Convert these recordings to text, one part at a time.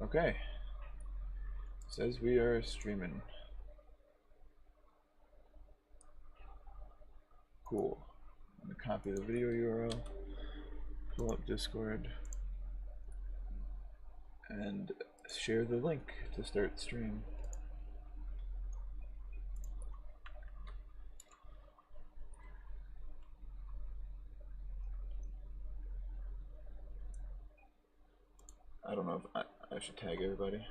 Okay. Says we are streaming. Cool. I'm gonna copy the video URL, pull up Discord, and share the link to start the stream. I don't know if I should tag everybody.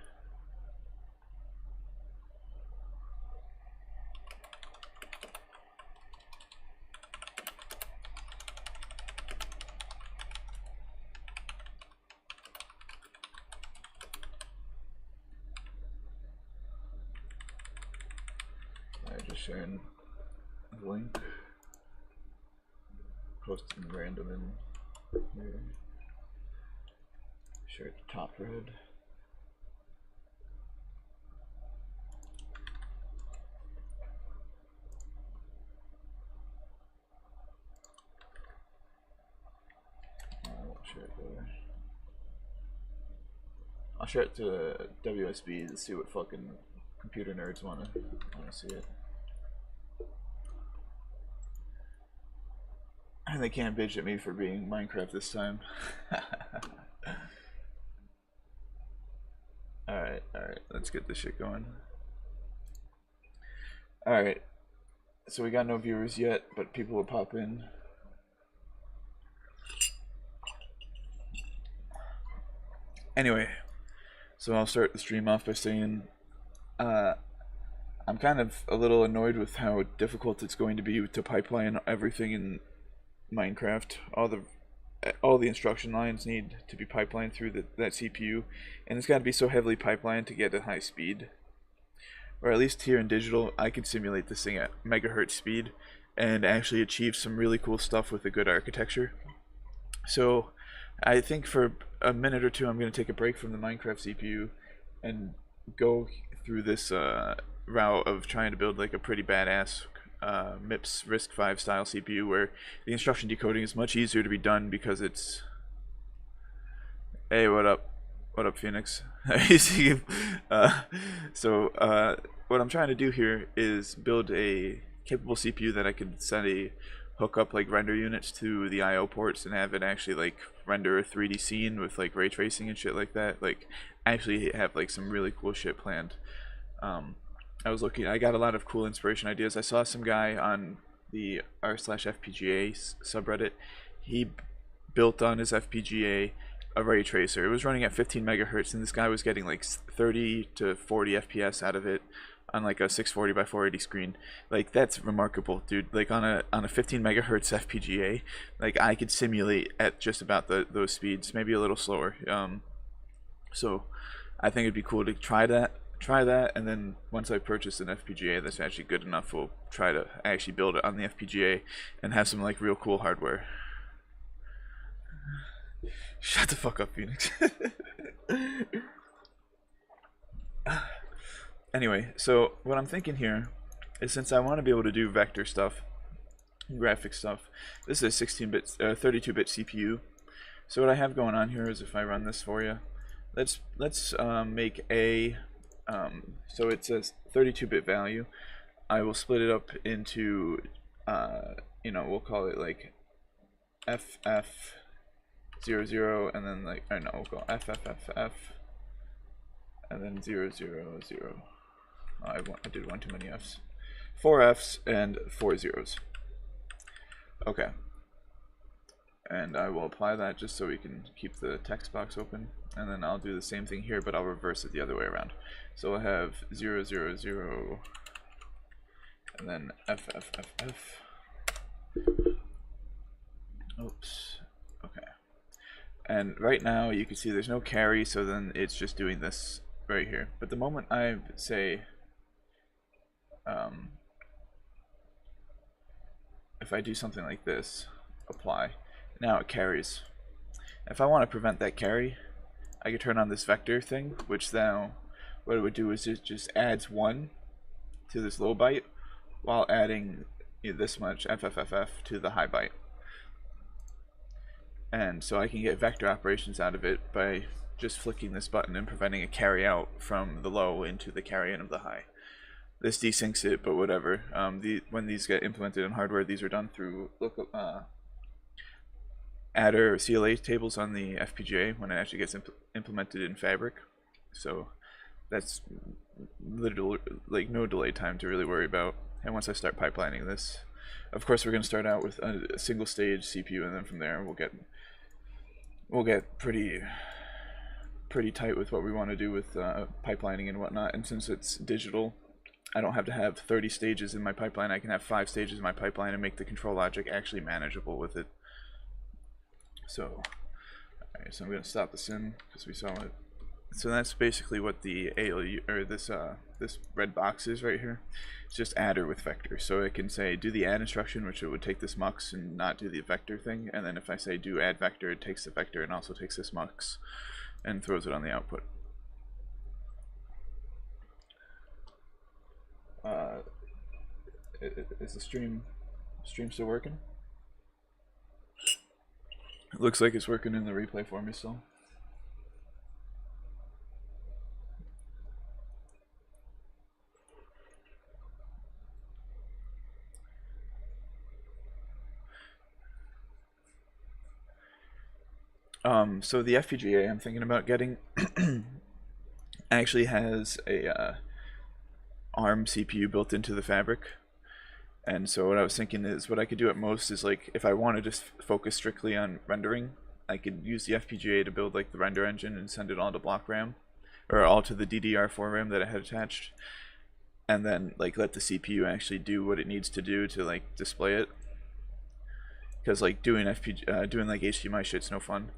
Sharing the link, posting random in here, share at the top red. I won't share it there. I'll share it to WSB to see what fucking computer nerds wanna see it. And they can't bitch at me for being Minecraft this time. Alright, let's get this shit going. Alright, so we got no viewers yet, but people will pop in. Anyway, so I'll start the stream off by saying I'm kind of a little annoyed with how difficult it's going to be to pipeline everything in Minecraft. All the instruction lines need to be pipelined through that CPU, and it's got to be so heavily pipelined to get a high speed. Or at least here in digital, I can simulate this thing at megahertz speed and actually achieve some really cool stuff with a good architecture. So I think for a minute or two I'm going to take a break from the Minecraft CPU and go through this route of trying to build like a pretty badass MIPS RISC-V style CPU where the instruction decoding is much easier to be done because it's... Hey, what up? What up, Phoenix? So what I'm trying to do here is build a capable CPU that I can hook up like render units to the I/O ports and have it actually like render a 3D scene with like ray tracing and shit like that. Like actually have like some really cool shit planned. I got a lot of cool inspiration ideas. I saw some guy on the r/FPGA subreddit. He built on his FPGA a ray tracer. It was running at 15 megahertz, and this guy was getting like 30 to 40 FPS out of it on like a 640 by 480 screen. Like that's remarkable, dude. Like on a 15 megahertz FPGA, like I could simulate at just about those speeds, maybe a little slower. So I think it'd be cool to try that, and then once I purchase an FPGA that's actually good enough, we'll try to actually build it on the FPGA and have some like real cool hardware. Shut the fuck up, Phoenix. Anyway, so what I'm thinking here is, since I want to be able to do vector stuff, graphic stuff, this is a 32-bit CPU. So what I have going on here is, if I run this for you, let's make a so it's a 32-bit value. I will split it up into we'll call it like FF00, and then like, or no, we'll go FFFF, and then 000. Oh, I did one too many Fs. 4 Fs and 4 zeros. Okay. And I will apply that just so we can keep the text box open. And then I'll do the same thing here, but I'll reverse it the other way around. So we'll have 000, and then FFFF. Oops. Okay. And right now you can see there's no carry, so then it's just doing this right here. But the moment I say, if I do something like this, apply, now it carries. If I want to prevent that carry, I could turn on this vector thing, which now what it would do is it just adds 1 to this low byte while adding this much FFFF to the high byte. And so I can get vector operations out of it by just flicking this button and preventing a carry out from the low into the carry in of the high. This desyncs it, but whatever. When these get implemented in hardware, these are done through adder or CLA tables on the FPGA when it actually gets implemented in Fabric. So that's literally like no delay time to really worry about. And once I start pipelining this, of course we're going to start out with a single stage CPU, and then from there we'll get pretty tight with what we want to do with pipelining and whatnot. And since it's digital, I don't have to have 30 stages in my pipeline. I can have 5 stages in my pipeline and make the control logic actually manageable with it. So, alright, so I'm going to stop the sim because we saw it. So that's basically what the ALU, or this red box is right here. It's just adder with vector. So it can say do the add instruction, which it would take this mux and not do the vector thing. And then if I say do add vector, it takes the vector and also takes this mux and throws it on the output. Is the stream still working? It looks like it's working in the replay for me still. So the FPGA I'm thinking about getting actually has a ARM CPU built into the fabric. And so what I was thinking is what I could do at most is, like, if I want to just focus strictly on rendering, I could use the FPGA to build like the render engine and send it all to block RAM, or all to the DDR4 RAM that I had attached, and then like let the CPU actually do what it needs to do to like display it. Because like doing like HDMI shit's no fun.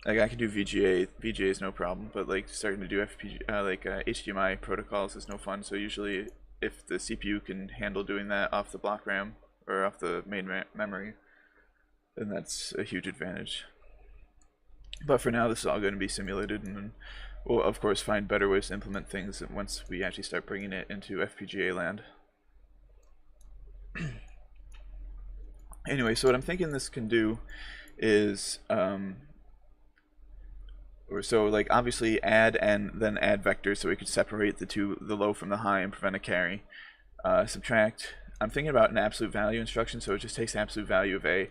Like I can do VGA is no problem, but like starting to do HDMI protocols is no fun. So usually, if the CPU can handle doing that off the block RAM or off the main memory, then that's a huge advantage. But for now, this is all going to be simulated, and then we'll of course find better ways to implement things once we actually start bringing it into FPGA land. Anyway, so what I'm thinking this can do is, so like obviously add and then add vectors, so we could separate the low from the high and prevent a carry. Subtract, I'm thinking about an absolute value instruction, so it just takes absolute value of A.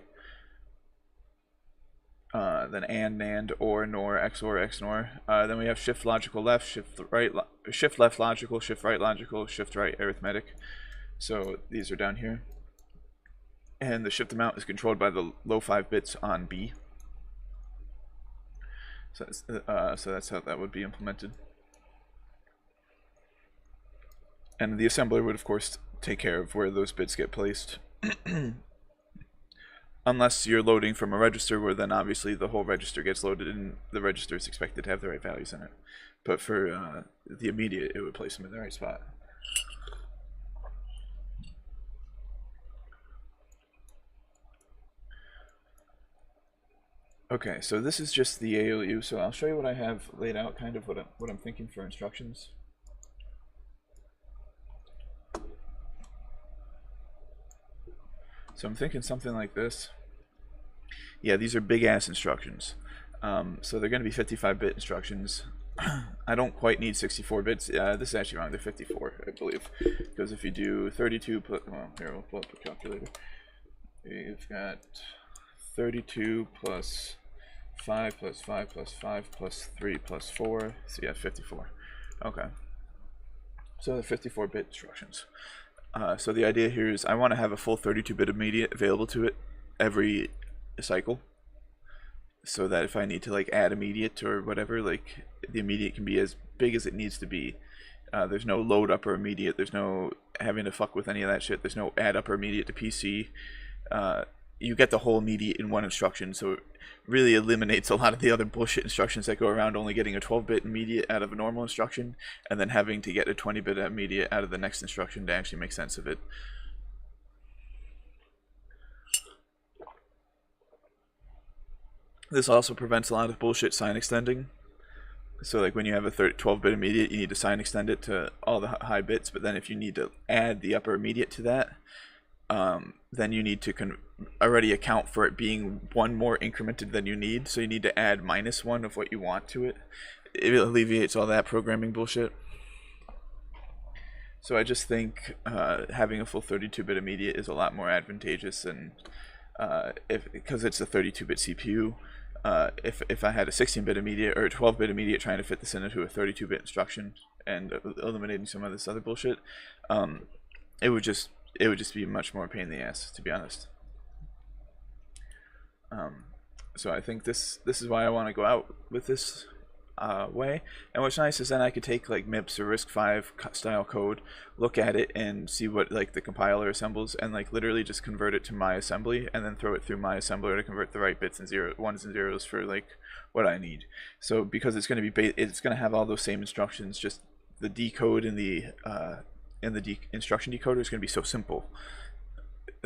Then and, NAND, or, NOR, XOR, XNOR. Then we have shift logical left, shift left logical, shift right logical, shift right arithmetic. So these are down here. And the shift amount is controlled by the low 5 bits on B. So that's how that would be implemented. And the assembler would of course take care of where those bits get placed. Unless you're loading from a register, where then obviously the whole register gets loaded and the register is expected to have the right values in it. But for the immediate, it would place them in the right spot. Okay, so this is just the ALU, so I'll show you what I have laid out, kind of what I'm thinking for instructions. So I'm thinking something like this. Yeah, these are big ass instructions. So they're going to be 55-bit instructions. I don't quite need 64 bits. This is actually wrong. They're 54, I believe. Because if you do 32 plus, well, here, we'll pull up a calculator. You've got 32 plus 5 plus 5 plus 5 plus 3 plus 4. So yeah, 54. Okay. So they're 54-bit instructions. So the idea here is I want to have a full 32-bit immediate available to it every cycle, so that if I need to like add immediate or whatever, like the immediate can be as big as it needs to be. There's no load up or immediate. There's no having to fuck with any of that shit. There's no add up or immediate to PC. You get the whole immediate in one instruction, so it really eliminates a lot of the other bullshit instructions that go around only getting a 12-bit immediate out of a normal instruction and then having to get a 20-bit immediate out of the next instruction to actually make sense of it. This also prevents a lot of bullshit sign extending. So like when you have a 12-bit immediate, you need to sign extend it to all the high bits, but then if you need to add the upper immediate to that, then you need to already account for it being one more incremented than you need. So you need to add -1 of what you want to it. It alleviates all that programming bullshit. So I just think having a full 32-bit immediate is a lot more advantageous than because it's a 32-bit CPU. If I had a 16-bit immediate or a 12-bit immediate trying to fit this into a 32-bit instruction and eliminating some of this other bullshit, it would just be much more pain in the ass, to be honest. So I think this is why I want to go out with this way. And what's nice is then I could take like MIPS or RISC-V style code, look at it and see what like the compiler assembles, and like literally just convert it to my assembly and then throw it through my assembler to convert the right bits and ones and zeros for like what I need. So because it's going to be it's going to have all those same instructions, just the decode in the instruction decoder is going to be so simple.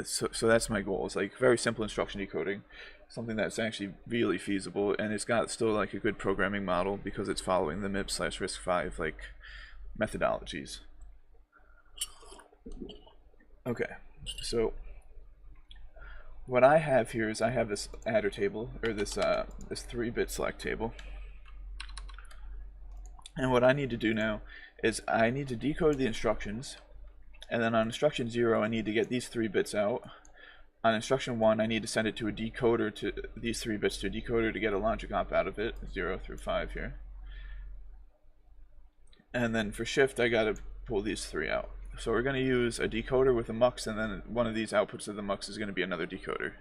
So that's my goal. It's like very simple instruction decoding, something that's actually really feasible, and it's got still like a good programming model because it's following the MIPS/RISC-V like methodologies. Okay, so what I have here is I have this adder table, or this 3-bit select table, and what I need to do now is I need to decode the instructions. And then on instruction 0, I need to get these 3 bits out. On instruction 1, I need to send it to a decoder, to these 3 bits to a decoder to get a logic op out of it, 0 through 5 here. And then for shift, I gotta pull these 3 out. So we're gonna use a decoder with a mux, and then one of these outputs of the mux is gonna be another decoder.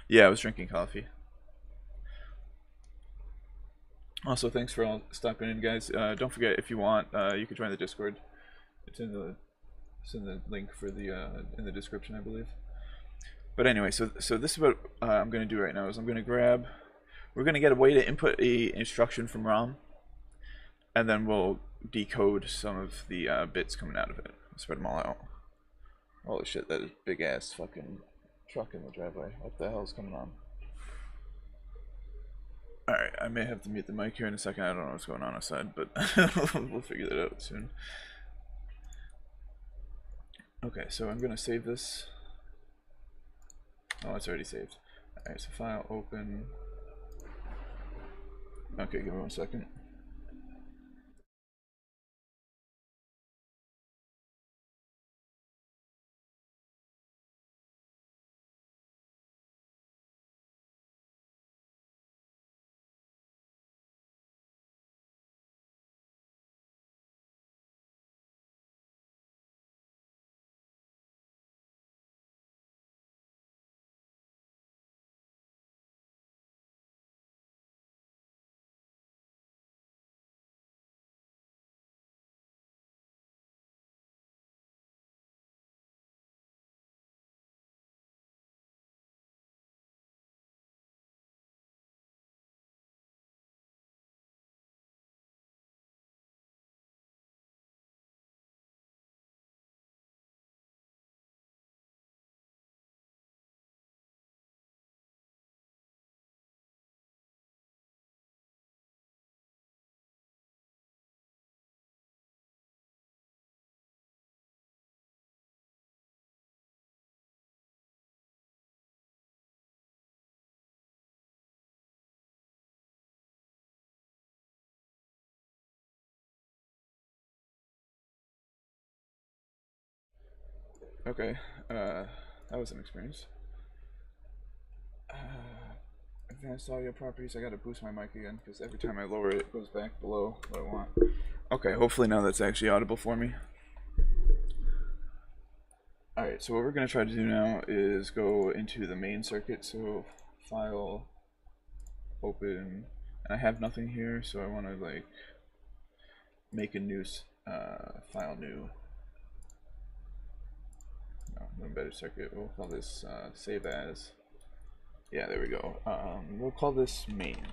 Yeah, I was drinking coffee. Also, thanks for all stopping in, guys. Don't forget, if you want, you can join the Discord. It's in the link for the in the description, I believe. But anyway, so this is what I'm going to do right now. Is we're going to get a way to input a instruction from ROM, and then we'll decode some of the bits coming out of it. Spread them all out. Holy shit, that is big ass fucking truck in the driveway. What the hell is coming on? Alright, I may have to mute the mic here in a second. I don't know what's going on outside, but we'll figure that out soon. Okay, so I'm going to save this. Oh, it's already saved. Alright, so file, open. Okay, give me 1 second. Okay, that was an experience. Advanced audio properties, I gotta boost my mic again because every time I lower it, it goes back below what I want. Okay, hopefully now that's actually audible for me. Alright, so what we're gonna try to do now is go into the main circuit, so file, open, and I have nothing here, so I wanna like make a new file new. No, embedded circuit, we'll call this save as. Yeah, there we go. We'll call this main.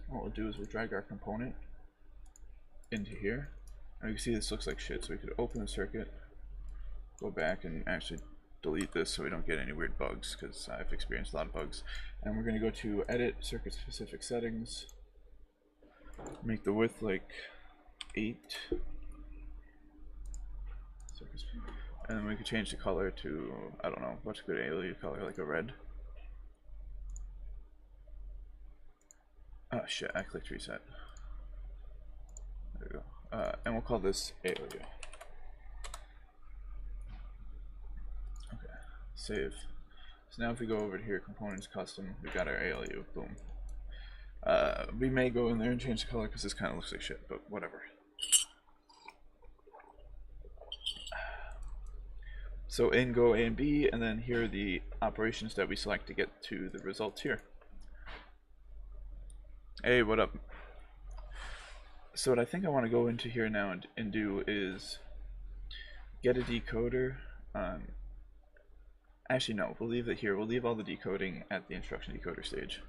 What we'll do is we'll drag our component into here. And you can see this looks like shit, so we could open the circuit, go back and actually delete this so we don't get any weird bugs, because I've experienced a lot of bugs. And we're going to go to edit circuit specific settings, make the width like 8. And then we could change the color to, I don't know, what's a good ALU color, like a red. Oh shit, I clicked reset. There we go. And we'll call this ALU. Okay, save. So now if we go over to here, components, custom, we got our ALU, boom. We may go in there and change the color because this kind of looks like shit, but whatever. So in go A and B, and then here are the operations that we select to get to the results here. Hey, what up? So what I think I want to go into here now and do is get a decoder. Actually, no, we'll leave it here. We'll leave all the decoding at the instruction decoder stage.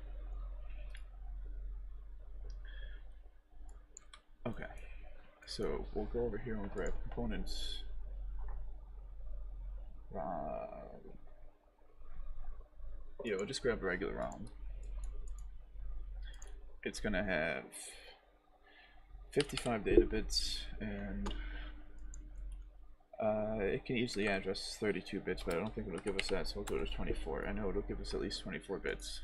Okay, so we'll go over here and we'll grab components. Yeah, we'll just grab a regular ROM. It's gonna have 55 data bits, and it can easily address 32 bits, but I don't think it'll give us that, so we'll go to 24. I know it'll give us at least 24 bits.